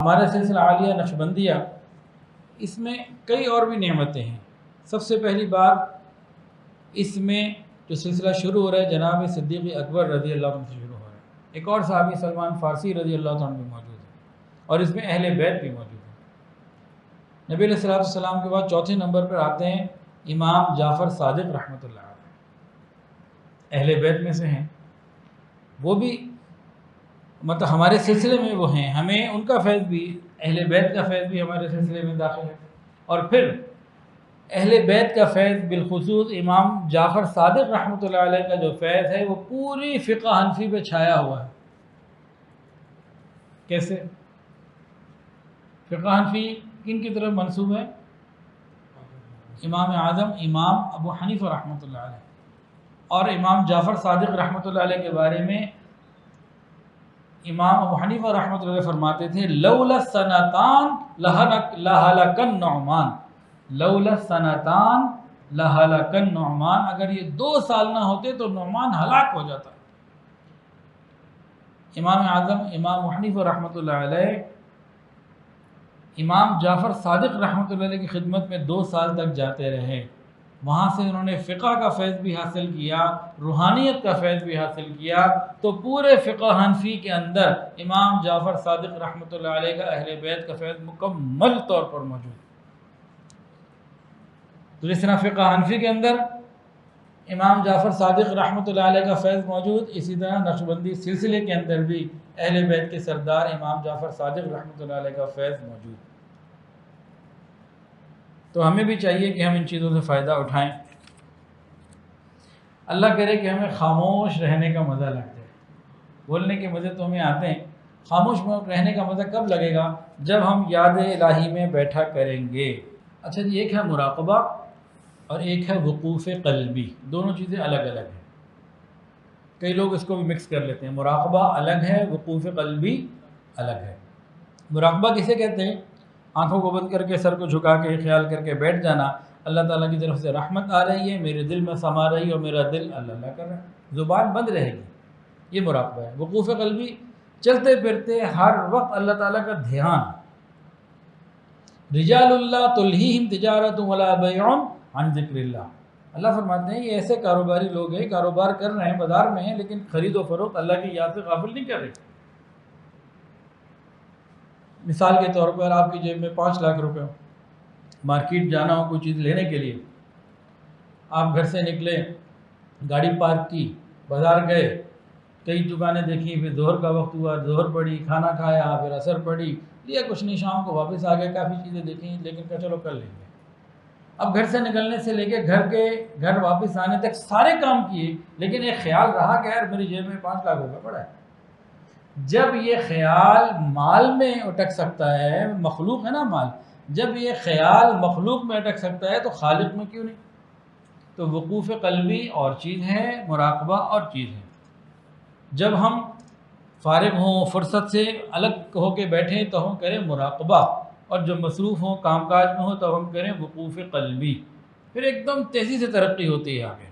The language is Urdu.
ہمارا سلسلہ عالیہ نقشبندیہ، اس میں کئی اور بھی نعمتیں ہیں۔ سب سے پہلی بات، اس میں جو سلسلہ شروع ہو رہا ہے جناب صدیق اکبر رضی اللہ عنہ سے شروع ہو رہا ہے۔ ایک اور صحابی سلمان فارسی رضی اللہ عنہ بھی موجود ہے، اور اس میں اہل بیت بھی موجود ہے۔ نبی علیہ الصلوۃ والسلام کے بعد چوتھے نمبر پر آتے ہیں امام جعفر صادق رحمۃ اللہ علیہ، اہل بیت میں سے ہیں۔ وہ بھی مطلب ہمارے سلسلے میں وہ ہیں، ہمیں ان کا فیض بھی، اہل بیت کا فیض بھی ہمارے سلسلے میں داخل ہے۔ اور پھر اہل بیت کا فیض بالخصوص امام جعفر صادق رحمۃ اللہ علیہ کا جو فیض ہے وہ پوری فقہ حنفی پہ چھایا ہوا ہے۔ کیسے؟ فقہ حنفی کن کی طرف منسوب ہے؟ امام اعظم امام ابو حنیفہ رحمۃ اللہ علیہ۔ اور امام جعفر صادق رحمۃ اللہ علیہ کے بارے میں امام ابو حنیفہ رحمۃ اللہ علیہ فرماتے تھے لولا السنتان لہلک النعمان، لولا السنتان لہلک النعمان، اگر یہ 2 سال نہ ہوتے تو نعمان ہلاک ہو جاتا۔ امام اعظم امام ابو حنیفہ رحمۃ اللہ علیہ امام جعفر صادق رحمۃ اللہ علیہ کی خدمت میں 2 سال تک جاتے رہے۔ وہاں سے انہوں نے فقہ کا فیض بھی حاصل کیا، روحانیت کا فیض بھی حاصل کیا۔ تو پورے فقہ حنفی کے اندر امام جعفر صادق رحمۃ اللہ علیہ کا اہل بیت کا فیض مکمل طور پر موجود ہے۔ تو جس طرح فقہ حنفی کے اندر امام جعفر صادق رحمۃ اللہ علیہ کا فیض موجود، اسی طرح نقشبندی سلسلے کے اندر بھی اہل بیت کے سردار امام جعفر صادق رحمۃ اللہ علیہ کا فیض موجود۔ تو ہمیں بھی چاہیے کہ ہم ان چیزوں سے فائدہ اٹھائیں۔ اللہ کرے کہ ہمیں خاموش رہنے کا مزہ لگ جائے۔ بولنے کے مزے تو ہمیں آتے ہیں، خاموش رہنے کا مزہ کب لگے گا؟ جب ہم یاد الہی میں بیٹھا کریں گے۔ اچھا جی، ایک ہے مراقبہ اور ایک ہے وقوف قلبی، دونوں چیزیں الگ الگ ہیں۔ کئی لوگ اس کو بھی مکس کر لیتے ہیں، مراقبہ الگ ہے، وقوف قلبی الگ ہے۔ مراقبہ کسے کہتے ہیں؟ آنکھوں کو بند کر کے سر کو جھکا کے خیال کر کے بیٹھ جانا، اللہ تعالیٰ کی طرف سے رحمت آ رہی ہے، میرے دل میں سما رہی ہے اور میرا دل اللہ اللہ کر رہا ہے، زبان بند رہے گی، یہ مراقبہ ہے۔ وقوف قلبی، چلتے پھرتے ہر وقت اللہ تعالیٰ کا دھیان۔ رجال اللہ تلہیہم تجارت ولا بیع عن ذکر اللہ، اللہ فرماتے ہیں یہ ایسے کاروباری لوگ ہیں، کاروبار کر رہے ہیں، بازار میں ہیں، لیکن خرید و فروخت اللہ کی یاد سے غافل نہیں کر رہے۔ مثال کے طور پر آپ کی جیب میں 5 لاکھ روپے ہو، مارکیٹ جانا ہو کوئی چیز لینے کے لیے، آپ گھر سے نکلے، گاڑی پارک کی، بازار گئے، کئی دکانیں دیکھیں، پھر ظہر کا وقت ہوا، ظہر پڑی، کھانا کھایا، پھر عصر پڑی، لیا کچھ نہیں، شام کو واپس آ گئے، کافی چیزیں دیکھیں، لیکن کہا چلو کر لیں گے۔ اب گھر سے نکلنے سے لے کے گھر واپس آنے تک سارے کام کیے، لیکن ایک خیال رہا کہ یار میری جیب میں 5 لاکھ روپے پڑا ہے۔ جب یہ خیال مال میں اٹک سکتا ہے، مخلوق ہے نا مال، جب یہ خیال مخلوق میں اٹک سکتا ہے تو خالق میں کیوں نہیں؟ تو وقوف قلبی اور چیز ہے، مراقبہ اور چیز ہے۔ جب ہم فارغ ہوں، فرصت سے الگ ہو کے بیٹھیں تو ہم کریں مراقبہ، اور جب مصروف ہوں، کام کاج میں ہوں، تو ہم کریں وقوف قلبی، پھر ایک دم تیزی سے ترقی ہوتی ہے آگے۔